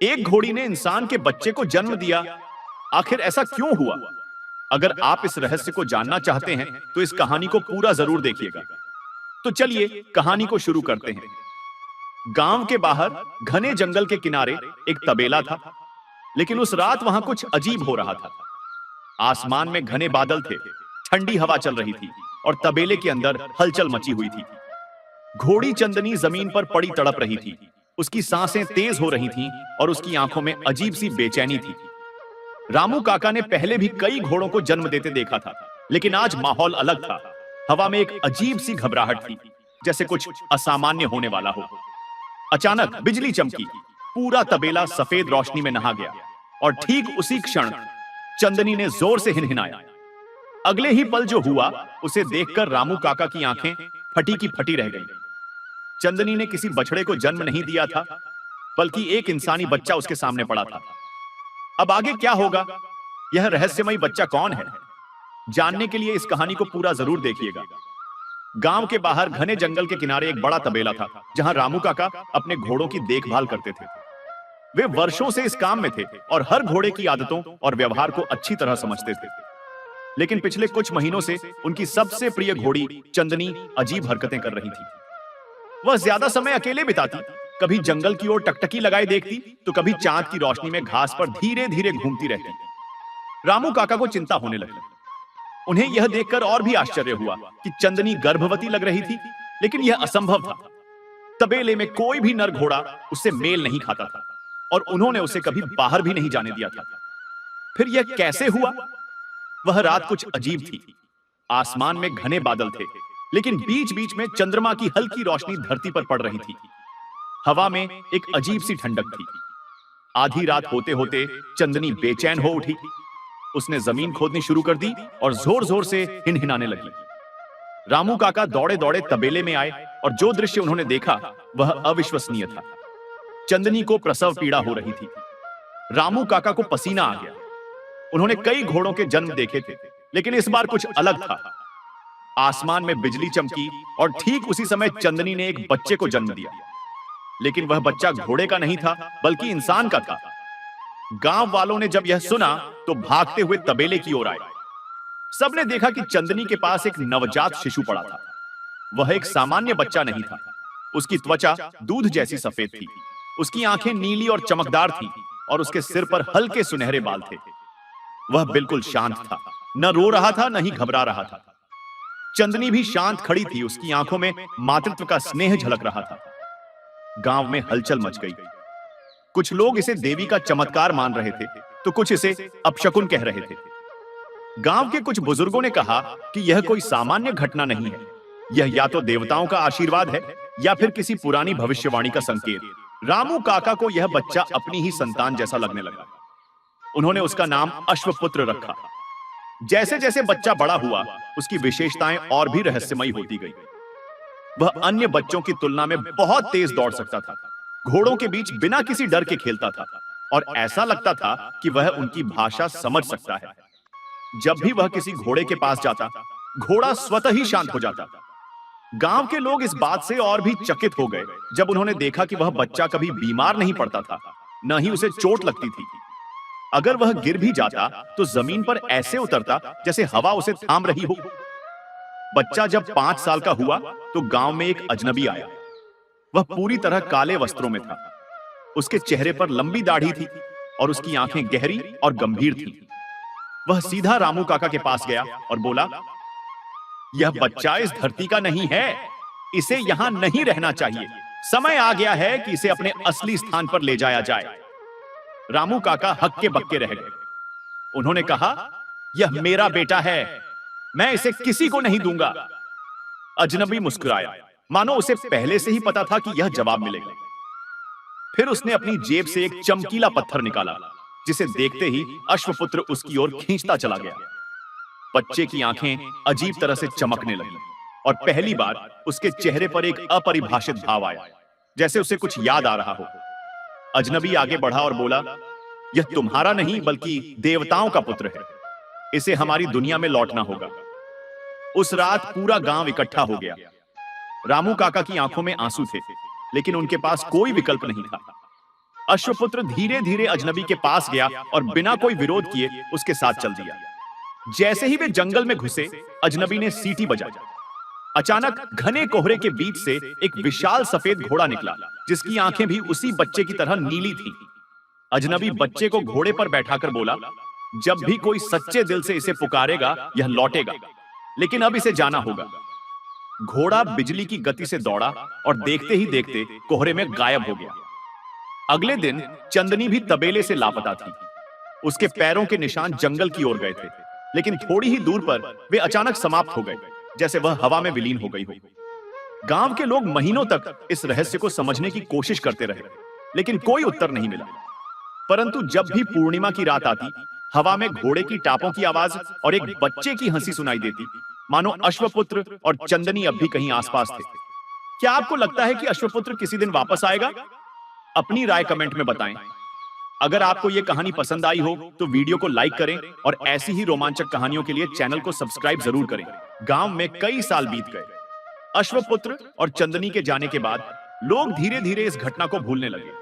एक घोड़ी ने इंसान के बच्चे को जन्म दिया। आखिर ऐसा क्यों हुआ? अगर आप इस रहस्य को जानना चाहते हैं तो इस कहानी को पूरा जरूर देखिएगा। तो चलिए कहानी को शुरू करते हैं। गांव के बाहर घने जंगल के किनारे एक तबेला था, लेकिन उस रात वहां कुछ अजीब हो रहा था। आसमान में घने बादल थे, ठंडी हवा चल रही थी और तबेले के अंदर हलचल मची हुई थी। घोड़ी चंदनी जमीन पर पड़ी तड़प रही थी। उसकी सांसें तेज हो रही थीं और उसकी आंखों में अजीब सी बेचैनी थी। रामू काका ने पहले भी कई घोड़ों को जन्म देते देखा था, लेकिन आज माहौल अलग था। हवा में एक अजीब सी घबराहट थी, जैसे कुछ असामान्य होने वाला हो। अचानक बिजली चमकी, पूरा तबेला सफेद रोशनी में नहा गया और ठीक उसी क्षण चंदनी ने जोर से हिनहिनाया। अगले ही पल जो हुआ उसे देखकर रामू काका की आंखें फटी की फटी रह गईं। चंदनी ने किसी बछड़े को जन्म नहीं दिया था, बल्कि एक इंसानी बच्चा उसके सामने पड़ा था। अब आगे क्या होगा? यह रहस्यमयी बच्चा कौन है? जानने के लिए इस कहानी को पूरा जरूर देखिएगा। गांव के बाहर घने जंगल के किनारे एक बड़ा तबेला था, जहां रामू काका अपने घोड़ों की देखभाल करते थे। वे वर्षों से इस काम में थे और हर घोड़े की आदतों और व्यवहार को अच्छी तरह समझते थे। लेकिन पिछले कुछ महीनों से उनकी सबसे प्रिय घोड़ी चंदनी अजीब हरकतें कर रही थी। वह ज्यादा समय अकेले बिताती, कभी जंगल की ओर टकटकी लगाए देखती, तो कभी चांद की रोशनी में घास पर धीरे धीरे घूमती रहती। रामू काका को चिंता होने लगी। उन्हें यह देखकर और भी आश्चर्य हुआ कि चंदनी गर्भवती लग रही थी, लेकिन यह असंभव था। तबेले में कोई भी नर घोड़ा उससे मेल नहीं खाता था और उन्होंने उसे कभी बाहर भी नहीं जाने दिया था। फिर यह कैसे हुआ? वह रात कुछ अजीब थी। आसमान में घने बादल थे, लेकिन बीच बीच में चंद्रमा की हल्की रोशनी धरती पर पड़ रही थी। हवा में एक अजीब सी ठंडक थी। आधी रात होते होते चंदनी बेचैन हो उठी। उसने जमीन खोदनी शुरू कर दी और जोर जोर से हिनहिनाने लगी। रामू काका दौड़े दौड़े तबेले में आए और जो दृश्य उन्होंने देखा वह अविश्वसनीय था। चंदनी को प्रसव पीड़ा हो रही थी। रामू काका को पसीना आ गया। उन्होंने कई घोड़ों के जन्म देखे थे, लेकिन इस बार कुछ अलग था। आसमान में बिजली चमकी और ठीक उसी समय चंदनी ने एक बच्चे को जन्म दिया। लेकिन वह बच्चा घोड़े का नहीं था, बल्कि इंसान का था। गांव वालों ने जब यह सुना तो भागते हुए तबेले की ओर आए। सबने देखा कि चंदनी के पास एक नवजात शिशु पड़ा था। वह एक सामान्य बच्चा नहीं था। उसकी त्वचा दूध जैसी सफेद थी, उसकी आंखें नीली और चमकदार थीं और उसके सिर पर हल्के सुनहरे बाल थे। वह बिल्कुल शांत था, न रो रहा था न ही घबरा रहा था। चंदनी भी शांत खड़ी थी, उसकी आंखों में मातृत्व का स्नेह झलक रहा था। गांव में हलचल मच गई। कुछ लोग इसे देवी का चमत्कार मान रहे थे, तो कुछ इसे अपशकुन कह रहे थे। गांव के कुछ बुजुर्गों ने कहा कि यह कोई सामान्य घटना नहीं है, यह या तो देवताओं का आशीर्वाद है या फिर किसी पुरानी भविष्यवाणी का संकेत। रामू काका को यह बच्चा अपनी ही संतान जैसा लगने लगा। उन्होंने उसका नाम अश्वपुत्र रखा। जैसे जैसे बच्चा बड़ा हुआ, उसकी विशेषताएं और भी रहस्यमयी होती गई। वह अन्य बच्चों की तुलना में बहुत तेज दौड़ सकता था, घोड़ों के बीच बिना किसी डर के खेलता था और ऐसा लगता था कि वह उनकी भाषा समझ सकता है। जब भी वह किसी घोड़े के पास जाता, घोड़ा स्वतः ही शांत हो जाता। गांव के लोग इस बात से और भी चकित हो गए जब उन्होंने देखा कि वह बच्चा कभी बीमार नहीं पड़ता था, न ही उसे चोट लगती थी। अगर वह गिर भी जाता तो जमीन पर ऐसे उतरता जैसे हवा उसे थाम रही हो। बच्चा जब 5 साल का हुआ तो गांव में एक अजनबी आया। वह पूरी तरह काले वस्त्रों में था। उसके चेहरे पर लंबी दाढ़ी थी और उसकी आंखें गहरी और गंभीर थीं। वह सीधा रामू काका के पास गया और बोला, यह बच्चा इस धरती का नहीं है, इसे यहां नहीं रहना चाहिए। समय आ गया है कि इसे अपने असली स्थान पर ले जाया जाए। रामू काका हक्के बक्के रह गए। उन्होंने कहा, यह मेरा बेटा है, मैं इसे किसी को नहीं दूंगा। अजनबी मुस्कुराया, मानो उसे पहले से ही पता था कि यह जवाब मिलेगा। फिर उसने अपनी जेब से एक चमकीला पत्थर निकाला, जिसे देखते ही अश्वपुत्र उसकी ओर खींचता चला गया। बच्चे की आंखें अजीब तरह से चमकने लगी और पहली बार उसके चेहरे पर एक अपरिभाषित भाव आया, जैसे उसे कुछ याद आ रहा हो। अजनबी आगे बढ़ा और बोला, यह तुम्हारा नहीं बल्कि देवताओं का पुत्र है, इसे हमारी दुनिया में लौटना होगा। उस रात पूरा गांव इकट्ठा हो गया। रामू काका की आंखों में आंसू थे, लेकिन उनके पास कोई विकल्प नहीं था। अश्वपुत्र धीरे धीरे अजनबी के पास गया और बिना कोई विरोध किए उसके साथ चल दिया। जैसे ही वे जंगल में घुसे, अजनबी ने सीटी बजाई। अचानक घने कोहरे के बीच से एक विशाल सफेद घोड़ा निकला, जिसकी आंखें भी उसी बच्चे की तरह नीली थीं। अजनबी बच्चे को घोड़े पर बैठाकर बोला, जब भी कोई सच्चे दिल से इसे पुकारेगा, यह लौटेगा, लेकिन अब इसे जाना होगा। घोड़ा बिजली की गति से दौड़ा और देखते ही देखते कोहरे में गायब हो गया। अगले दिन चंदनी भी तबेले से लापता थी। उसके पैरों के निशान जंगल की ओर गए थे, लेकिन थोड़ी ही दूर पर वे अचानक समाप्त हो गए, जैसे वह हवा में विलीन हो गई हो। गांव के लोग महीनों तक इस रहस्य को समझने की कोशिश करते रहे, लेकिन कोई उत्तर नहीं मिला। परंतु जब भी पूर्णिमा की रात आती, हवा में घोड़े की टापों की आवाज और एक बच्चे की हंसी सुनाई देती, मानो अश्वपुत्र और चंदनी अब भी कहीं आसपास थे। क्या आपको लगता है कि अश्वपुत्र किसी दिन वापस आएगा? अपनी राय कमेंट में बताएं। अगर आपको यह कहानी पसंद आई हो तो वीडियो को लाइक करें और ऐसी ही रोमांचक कहानियों के लिए चैनल को सब्सक्राइब जरूर करें। गांव में कई साल बीत गए। अश्वपुत्र और चंदनी के जाने के बाद लोग धीरे धीरे इस घटना को भूलने लगे,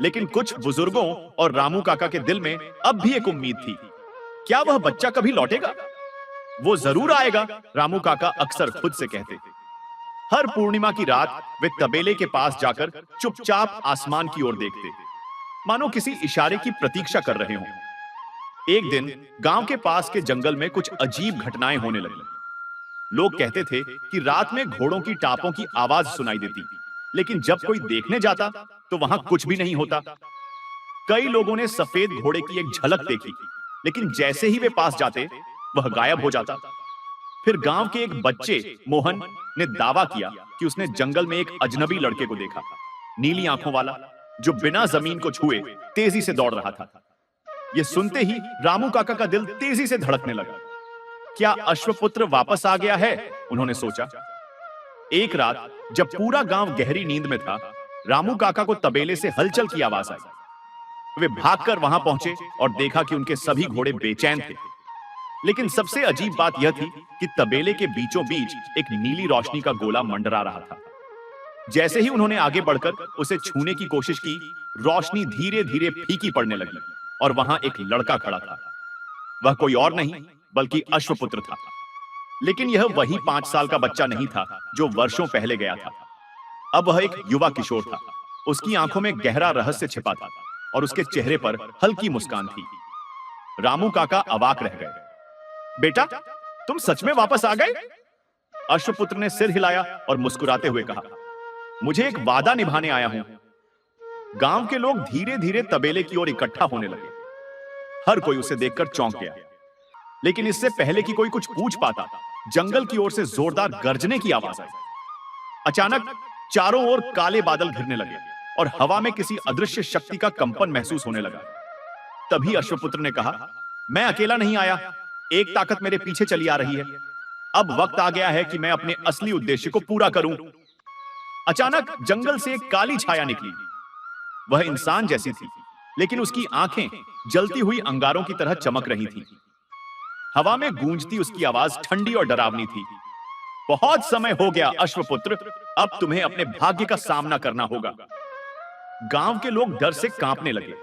लेकिन कुछ बुजुर्गों और रामू काका के दिल में अब भी एक उम्मीद थी। क्या वह बच्चा कभी लौटेगा? वो जरूर आएगा, रामू काका अक्सर खुद से कहते। हर पूर्णिमा की रात वे तबेले के पास जाकर चुपचाप आसमान की ओर देखते, मानो किसी इशारे की प्रतीक्षा कर रहे हों। एक दिन गांव के पास के जंगल में कुछ अजीब घटनाएं होने लगी। लोग कहते थे कि रात में घोड़ों की टापों की आवाज सुनाई देती, लेकिन जब कोई देखने जाता तो वहां कुछ भी नहीं होता। कई लोगों ने सफेद घोड़े की एक झलक देखी, लेकिन जैसे ही वे पास जाते वह गायब हो जाता। फिर गांव के एक बच्चे मोहन ने दावा किया कि उसने जंगल में एक अजनबी लड़के को देखा, नीली आंखों वाला, जो बिना जमीन को छुए तेजी से दौड़ रहा था। यह सुनते ही रामू काका का दिल तेजी से धड़कने लगा। क्या अश्वपुत्र वापस आ गया है? उन्होंने सोचा। एक रात जब पूरा गांव गहरी नींद में था, रामू काका को तबेले से हलचल की आवाज आई। वे भागकर वहां पहुंचे और देखा कि उनके सभी घोड़े बेचैन थे। लेकिन सबसे अजीब बात यह थी कि तबेले के बीचों बीच एक नीली रोशनी का गोला मंडरा रहा था। जैसे ही उन्होंने आगे बढ़कर उसे छूने की कोशिश की, रोशनी धीरे धीरे फीकी पड़ने लगी और वहां एक लड़का खड़ा था। वह कोई और नहीं बल्कि अश्वपुत्र था। लेकिन यह वही 5 साल का बच्चा नहीं था जो वर्षों पहले गया था। अब वह एक युवा किशोर था। उसकी आंखों में गहरा रहस्य छिपा था और उसके चेहरे पर हल्की मुस्कान थी। रामू काका अवाक रह गए। बेटा, तुम सच में वापस आ गए? अश्वपुत्र ने सिर हिलाया और मुस्कुराते हुए कहा, मुझे एक वादा निभाने आया हूं। गांव के लोग धीरे धीरे तबेले की ओर इकट्ठा होने लगे। हर कोई उसे देखकर चौंक गया। लेकिन इससे पहले कि कोई कुछ पूछ पाता, जंगल की ओर से जोरदार गर्जने की आवाज आई। अचानक चारों ओर काले बादल घिरने लगे और हवा में किसी अदृश्य शक्ति का कंपन महसूस होने लगा। तभी अश्वपुत्र ने कहा, मैं अकेला नहीं आया, एक ताकत मेरे पीछे चली आ रही है। अब वक्त आ गया है कि मैं अपने असली उद्देश्य को पूरा करूं। अचानक जंगल से एक काली छाया निकली। वह इंसान जैसी थी, लेकिन उसकी आंखें जलती हुई अंगारों की तरह चमक रही थीं। हवा में गूंजती उसकी आवाज ठंडी और डरावनी थी। बहुत समय हो गया अश्वपुत्र, अब तुम्हें अपने भाग्य का सामना करना होगा। गांव के लोग डर से कांपने लगे।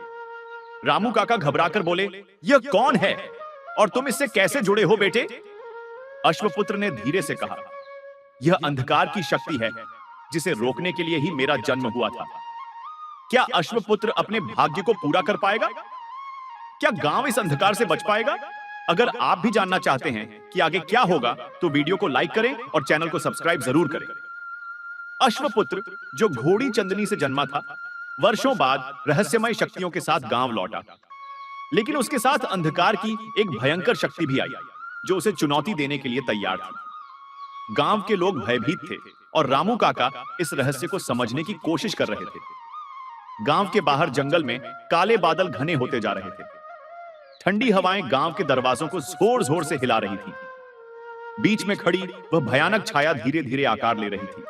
रामू काका घबराकर बोले, यह कौन है और तुम इससे कैसे जुड़े हो बेटे? अश्वपुत्र ने धीरे से कहा, यह अंधकार की शक्ति है जिसे रोकने के लिए ही मेरा जन्म हुआ था। क्या अश्वपुत्र अपने भाग्य को पूरा कर पाएगा? क्या गांव इस अंधकार से बच पाएगा? अगर आप भी जानना चाहते हैं कि आगे क्या होगा तो वीडियो को लाइक करें और चैनल को सब्सक्राइब जरूर करें। अश्वपुत्र, जो घोड़ी चंदनी से जन्मा था, वर्षों बाद रहस्यमय शक्तियों के साथ गांव लौटा। लेकिन उसके साथ अंधकार की एक भयंकर शक्ति भी आई जो उसे चुनौती देने के लिए तैयार थी। गांव के लोग भयभीत थे और रामू काका इस रहस्य को समझने की कोशिश कर रहे थे। गांव के बाहर जंगल में काले बादल घने होते जा रहे थे। ठंडी हवाएं गांव के दरवाजों को जोर जोर से हिला रही थी। बीच में खड़ी वह भयानक छाया धीरे धीरे आकार ले रही थी।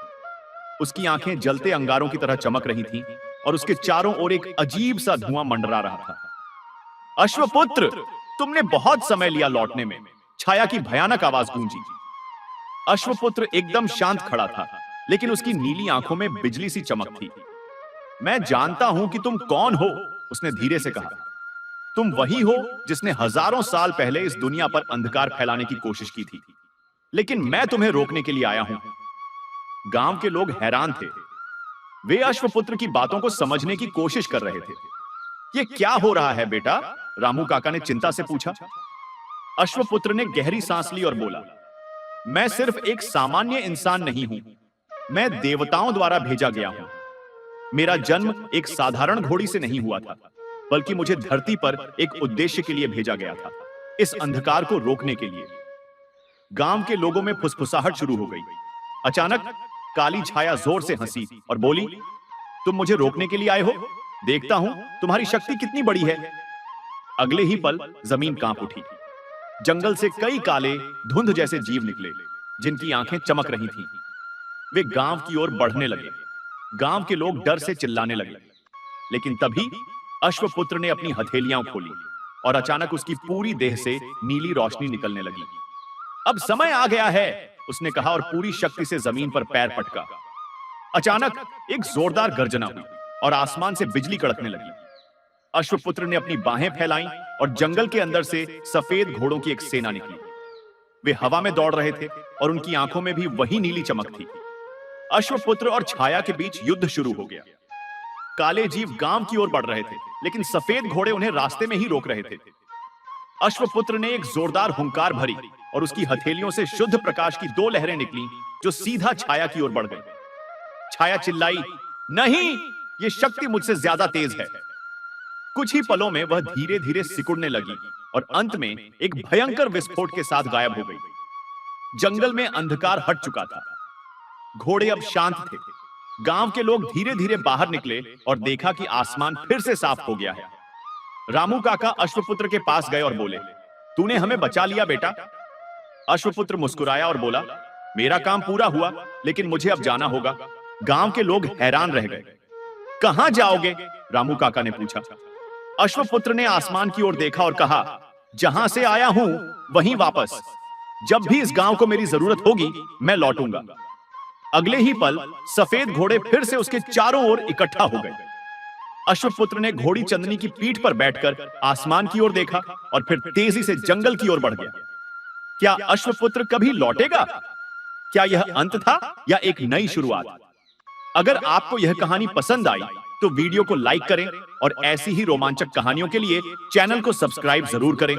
उसकी आंखें जलते अंगारों की तरह चमक रही थीं और उसके चारों ओर एक अजीब सा धुआं मंडरा रहा था। अश्वपुत्र, तुमने बहुत समय लिया लौटने में, छाया की भयानक आवाज गूंजी। अश्वपुत्र एकदम शांत खड़ा था, लेकिन उसकी नीली आंखों में बिजली सी चमक थी। मैं जानता हूं कि तुम कौन हो, उसने धीरे से कहा। तुम वही हो जिसने हजारों साल पहले इस दुनिया पर अंधकार फैलाने की कोशिश की थी, लेकिन मैं तुम्हें रोकने के लिए आया हूं। गांव के लोग हैरान थे। वे अश्वपुत्र की बातों को समझने की कोशिश कर रहे थे। ये क्या हो रहा है बेटा? रामू काका ने चिंता से पूछा। अश्वपुत्र ने गहरी सांस ली और बोला, मैं सिर्फ एक सामान्य इंसान नहीं हूं, मैं देवताओं द्वारा भेजा गया हूं। मेरा जन्म एक साधारण घोड़ी से नहीं हुआ था, बल्कि मुझे धरती पर एक उद्देश्य के लिए भेजा गया था, इस अंधकार को रोकने के लिए। गांव के लोगों में फुसफुसाहट शुरू हो गई। अचानक काली छाया जोर से हंसी और बोली, तुम मुझे रोकने के लिए आए हो? देखता हूं तुम्हारी शक्ति कितनी बड़ी है। अगले ही पल जमीन कांप उठी। जंगल से कई काले धुंध जैसे जीव निकले, जिनकी आंखें चमक रही थीं। वे गांव की ओर बढ़ने लगे। गांव के लोग डर से चिल्लाने लगे। लेकिन तभी अश्वपुत्र ने अपनी हथेलियां खोली और अचानक उसकी पूरी देह से नीली रोशनी निकलने लगी। अब समय आ गया है, उसने कहा और पूरी शक्ति से जमीन पर पैर पटका। अचानक एक जोरदार गर्जना हुई और आसमान से बिजली कड़कने लगी। अश्वपुत्र ने अपनी बाहें फैलाईं और जंगल के अंदर से सफेद घोड़ों की एक सेना निकली। वे हवा में दौड़ रहे थे और उनकी आंखों में भी वही नीली चमक थी। अश्वपुत्र और छाया के बीच युद्ध शुरू हो गया। काले जीव गांव की ओर बढ़ रहे थे, लेकिन सफेद घोड़े उन्हें रास्ते में ही रोक रहे थे। अश्वपुत्र ने एक जोरदार हुंकार भरी और उसकी हथेलियों से शुद्ध प्रकाश की दो लहरें निकली, जो सीधा छाया की ओर बढ़ गई। छाया चिल्लाई, नहीं, यह शक्ति मुझसे ज्यादा तेज है। कुछ ही पलों में वह धीरे धीरे सिकुड़ने लगी और अंत में एक भयंकर विस्फोट के साथ गायब हो गई। जंगल में अंधकार हट चुका था। घोड़े अब शांत थे। गांव के लोग धीरे धीरे बाहर निकले और देखा कि आसमान फिर से साफ हो गया है। रामू काका अश्वपुत्र के पास गए और बोले, तूने हमें बचा लिया बेटा। अश्वपुत्र मुस्कुराया और बोला, मेरा काम पूरा हुआ, लेकिन मुझे अब जाना होगा। गांव के लोग हैरान रह गए। कहां जाओगे? रामू काका ने पूछा। अश्वपुत्र ने आसमान की ओर देखा और कहा, जहां से आया हूं वहीं वापस। जब भी इस गांव को मेरी जरूरत होगी, मैं लौटूंगा। अगले ही पल सफेद घोड़े फिर से उसके चारों ओर इकट्ठा हो गए। अश्वपुत्र ने घोड़ी चंदनी की पीठ पर बैठकर आसमान की ओर देखा और फिर तेजी से जंगल की ओर बढ़ गया। क्या अश्वपुत्र कभी लौटेगा? क्या यह अंत था या एक नई शुरुआत? अगर आपको यह कहानी पसंद आई तो वीडियो को लाइक करें और ऐसी ही रोमांचक कहानियों के लिए चैनल को सब्सक्राइब जरूर करें।